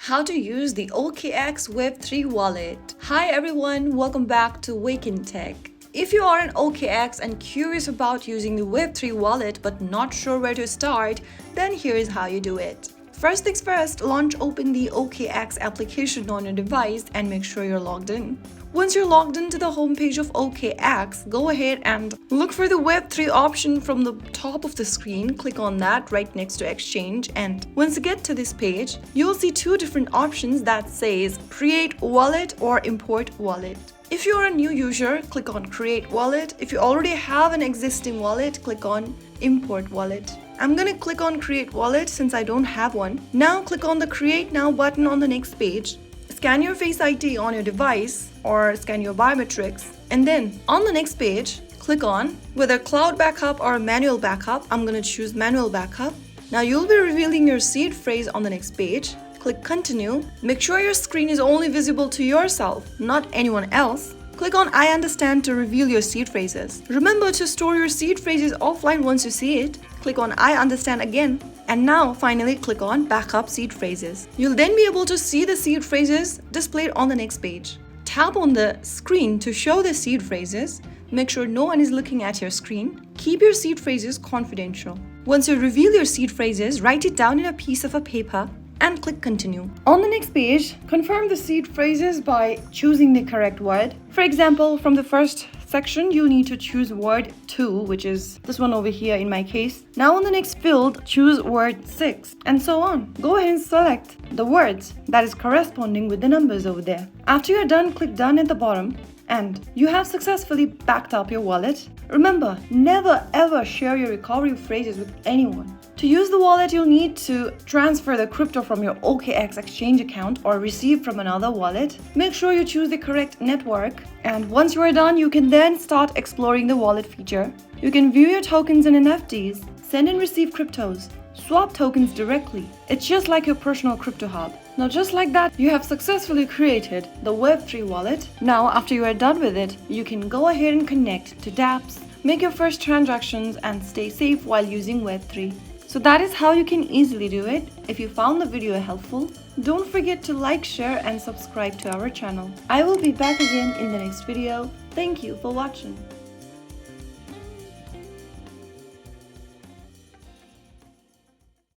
How to use the OKX Web3 Wallet. Hi everyone, welcome back to Wake&Tech. If you are an OKX and curious about using the Web3 wallet but not sure where to start, then here is how you do it. First things first, open the OKX application on your device and make sure you're logged in. Once you're logged into the homepage of OKX, go ahead and look for the Web3 option from the top of the screen. Click on that right next to Exchange, and once you get to this page, you'll see two different options that says Create Wallet or Import Wallet. If you're a new user, click on Create Wallet. If you already have an existing wallet, click on Import Wallet. I'm gonna click on Create Wallet since I don't have one. Now click on the Create Now button on the next page. Scan your Face ID on your device or scan your biometrics, and then on the next page, click on whether cloud backup or manual backup. I'm gonna choose manual backup. Now you'll be revealing your seed phrase on the next page. Click Continue. Make sure your screen is only visible to yourself, not anyone else. Click on I understand to reveal your seed phrases. Remember to store your seed phrases offline once you see it. Click on I understand again. And now finally click on Backup Seed Phrases. You'll then be able to see the seed phrases displayed on the next page. Tap on the screen to show the seed phrases. Make sure no one is looking at your screen. Keep your seed phrases confidential. Once you reveal your seed phrases, write it down in a piece of a paper and click Continue. On the next page, confirm the seed phrases by choosing the correct word. For example, from the first section, you need to choose word 2, which is this one over here in my case. Now on the next field, choose word 6, and so on. Go ahead and select the words that is corresponding with the numbers over there. After you're done, click Done at the bottom, and you have successfully backed up your wallet. Remember, never ever share your recovery phrases with anyone. To use the wallet, you'll need to transfer the crypto from your OKX exchange account or receive from another wallet. Make sure you choose the correct network, and once you are done, you can then start exploring the wallet feature. You can view your tokens and NFTs, send and receive cryptos, swap tokens directly. It's just like your personal crypto hub. Now just like that, you have successfully created the Web3 wallet. Now after you are done with it, you can go ahead and connect to dApps, make your first transactions, and stay safe while using Web3. So that is how you can easily do it. If you found the video helpful, don't forget to like, share, and subscribe to our channel. I will be back again in the next video. Thank you for watching.